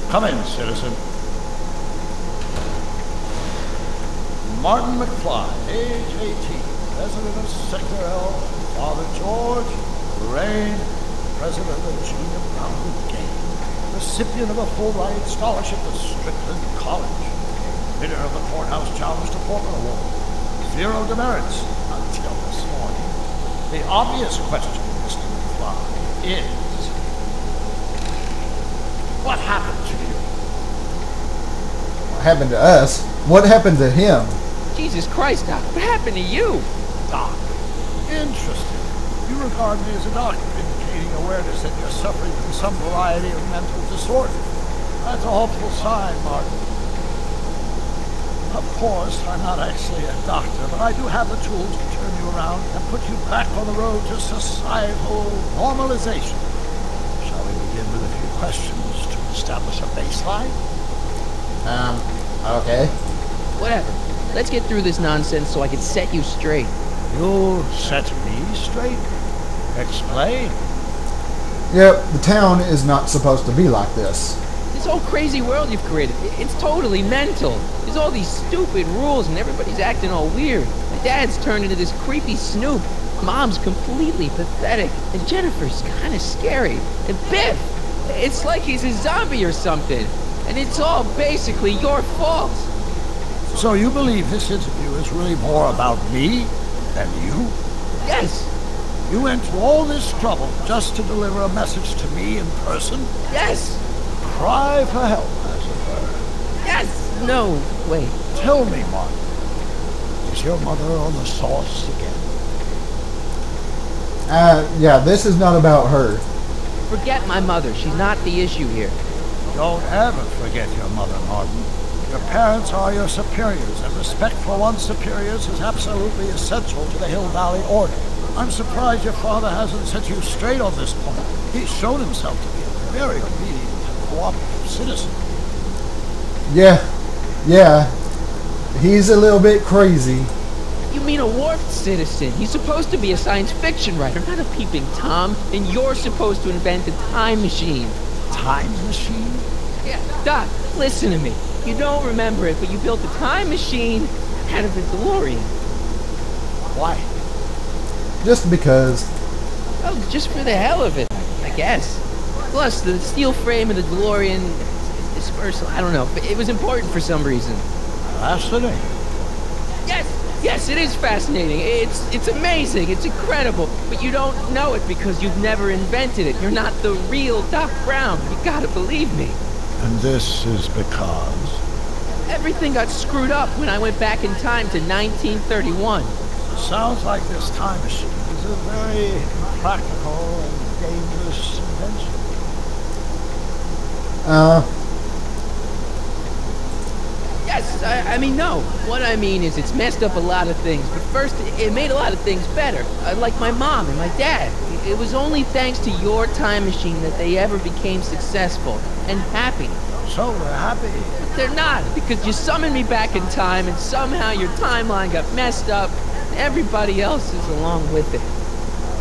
Come in, citizen. Martin McFly, age 18, resident of Sector L, Father George, Lorraine, president of Gina Brown Game, recipient of a full-ride scholarship to Strickland College, winner of the Courthouse Challenge to Portland Award, 0 demerits until this morning. The obvious question, Mr. McFly, is, what happened to you? What happened to us? What happened to him? Jesus Christ, Doc, what happened to you? Doc, interesting. You regard me as a doctor, indicating awareness that you're suffering from some variety of mental disorder. That's a hopeful sign, Martin. Of course, I'm not actually a doctor, but I do have the tools to turn you around and put you back on the road to societal normalization. Shall we begin with a few questions to establish a baseline? Okay. Whatever. Let's get through this nonsense so I can set you straight. You'll set me straight? Explain. Yep, the town is not supposed to be like this. This whole crazy world you've created, it's totally mental. There's all these stupid rules and everybody's acting all weird. My dad's turned into this creepy snoop. Mom's completely pathetic. And Jennifer's kind of scary. And Biff, it's like he's a zombie or something. And it's all basically your fault. So you believe this interview is really more about me than you? Yes. You went to all this trouble just to deliver a message to me in person? Yes. Cry for help, as it were. Yes. No, wait. Tell me, Martin, is your mother on the sauce again? Yeah, this is not about her. Forget my mother. She's not the issue here. Don't ever forget your mother, Martin. Your parents are your superiors, and respect for one's superiors is absolutely essential to the Hill Valley Order. I'm surprised your father hasn't set you straight on this point. He's shown himself to be a very obedient and cooperative citizen. Yeah, he's a little bit crazy. You mean a warped citizen? He's supposed to be a science fiction writer, not a peeping Tom, and you're supposed to invent a time machine. Time machine? Yeah, Doc, listen to me. You don't remember it, but you built a time machine out of a DeLorean. Why? Just because. Oh, just for the hell of it, I guess. Plus, the steel frame of the DeLorean is personal. I don't know. It was important for some reason. Fascinating. Yes, it is fascinating. It's amazing. It's incredible. But you don't know it because you've never invented it. You're not the real Doc Brown. You gotta believe me. And this is because? Everything got screwed up when I went back in time to 1931. Sounds like this time machine is a very practical and dangerous invention. Yes, I mean, no. What I mean is it's messed up a lot of things. But first, it made a lot of things better. Like my mom and my dad. It was only thanks to your time machine that they ever became successful and happy. So we're happy. But they're not, because you summoned me back in time and somehow your timeline got messed up and everybody else is along with it.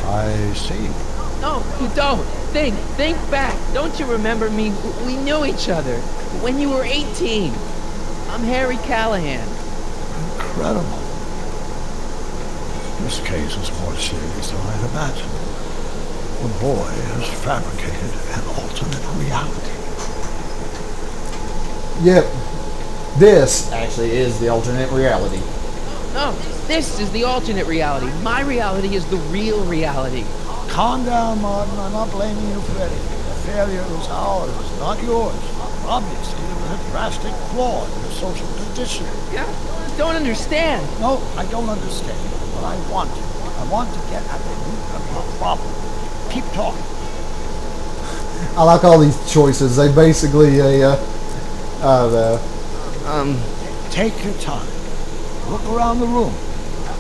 I see. No, you don't. Think back. Don't you remember me? We knew each other when you were 18. I'm Harry Callahan. Incredible. This case is more serious than I'd imagined. The boy has fabricated an alternate reality. Yep. This actually is the alternate reality. No, this is the alternate reality. My reality is the real reality. Calm down, Martin. I'm not blaming you for anything. The failure was ours, not yours. Obviously, there was a drastic flaw in your social conditioning. Yeah, you don't understand. No, I don't understand. But I want to. I want to get at the root of your problem. Keep talking. I like all these choices. They basically, Take your time. Look around the room.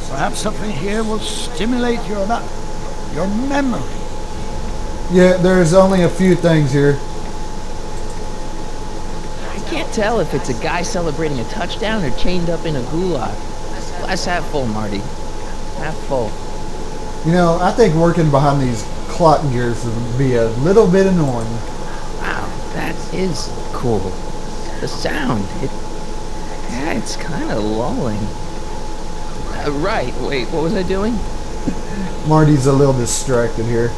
Perhaps something here will stimulate your memory. Yeah, there's only a few things here. I can't tell if it's a guy celebrating a touchdown or chained up in a gulag. Glass half full, Marty. Half full. You know, I think working behind these clock gears would be a little bit annoying. Wow, that is cool. The sound, it's kind of lulling. Right, wait, what was I doing? Marty's a little distracted here.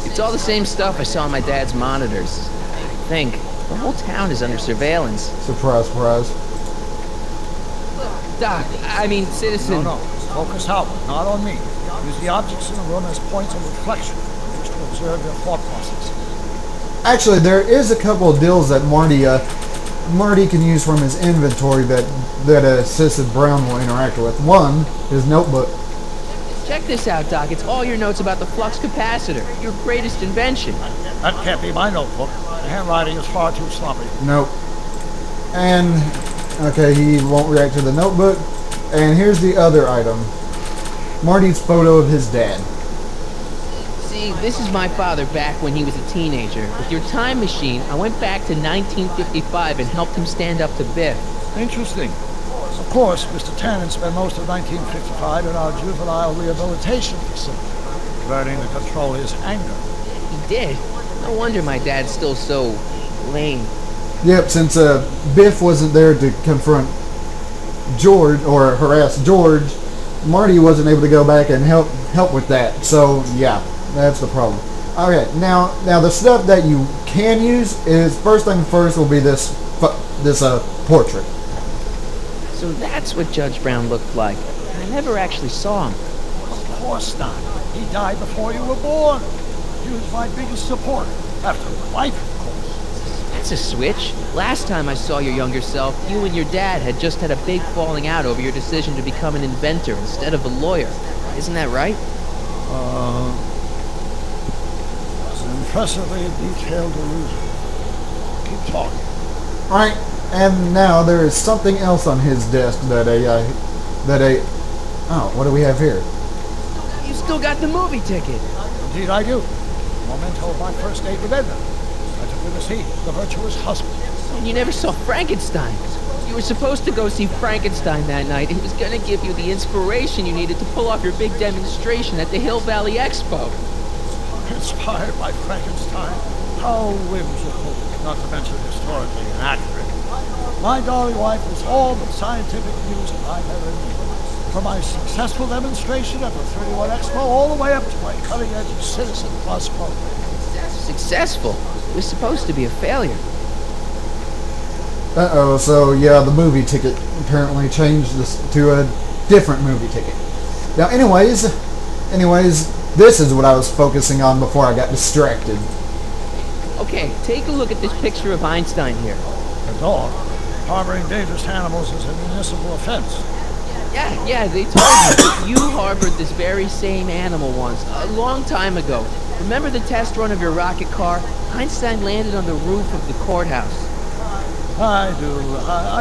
It's all the same stuff I saw on my dad's monitors. I think the whole town is under surveillance. Surprise, surprise. Doc, I mean, citizen. No. Focus outward, not on me. Use the objects in the room as points of reflection, just to observe your thought process. Actually, there is a couple of deals that Marty can use from his inventory that Assistant Brown will interact with. One, his notebook. Check this out, Doc. It's all your notes about the flux capacitor, your greatest invention. That can't be my notebook. The handwriting is far too sloppy. Nope. And, okay, he won't react to the notebook. And here's the other item. Marty's photo of his dad. See, this is my father back when he was a teenager. With your time machine, I went back to 1955 and helped him stand up to Biff. Interesting. Of course, Mr. Tannen spent most of 1955 in our juvenile rehabilitation facility, learning to control his anger. He did. No wonder my dad's still so lame. Yep, since Biff wasn't there to confront George or harass George, Marty wasn't able to go back and help with that. So yeah, that's the problem. Okay, now the stuff that you can use is, first thing first will be this portrait. So that's what Judge Brown looked like. I never actually saw him. Of course not. He died before you were born. He was my biggest supporter, after my wife, of course. That's a switch. Last time I saw your younger self, you and your dad had just had a big falling out over your decision to become an inventor instead of a lawyer. Isn't that right? It's an impressively detailed illusion. Keep talking. Alright, and now there is something else on his desk oh, what do we have here? You still got the movie ticket. Indeed I do. Memento of my first date with Edna. I took her to see The Virtuous Husband. And you never saw Frankenstein. You were supposed to go see Frankenstein that night. It was going to give you the inspiration you needed to pull off your big demonstration at the Hill Valley Expo. Inspired by Frankenstein? How whimsical, not to mention historically inaccurate. My darling wife was all the scientific news I've ever needed. From my successful demonstration at the 31 Expo all the way up to my cutting-edge Citizen Plus program. Successful? It was supposed to be a failure. Uh-oh, so yeah, the movie ticket apparently changed this to a different movie ticket. Now anyways, this is what I was focusing on before I got distracted. Okay, take a look at this picture of Einstein here. A dog harboring dangerous animals is a municipal offense. Yeah, they told me you harbored this very same animal once, a long time ago. Remember the test run of your rocket car? Einstein landed on the roof of the courthouse. I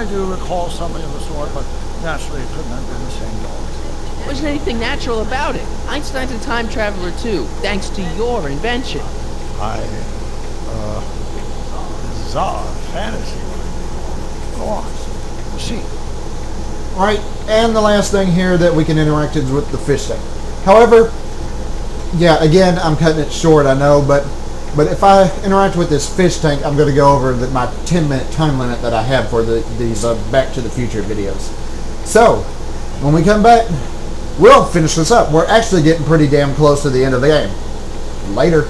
do recall something of the sort, but naturally it couldn't have been the same dog. There wasn't anything natural about it. Einstein's a time traveler too, thanks to your invention. Bizarre fantasy. Go on. Proceed. Alright, and the last thing here that we can interact is with the fish tank. However, yeah, again, I'm cutting it short, I know, but if I interact with this fish tank, I'm going to go over my 10-minute time limit that I have for these Back to the Future videos. So, when we come back, we'll finish this up. We're actually getting pretty damn close to the end of the game. Later.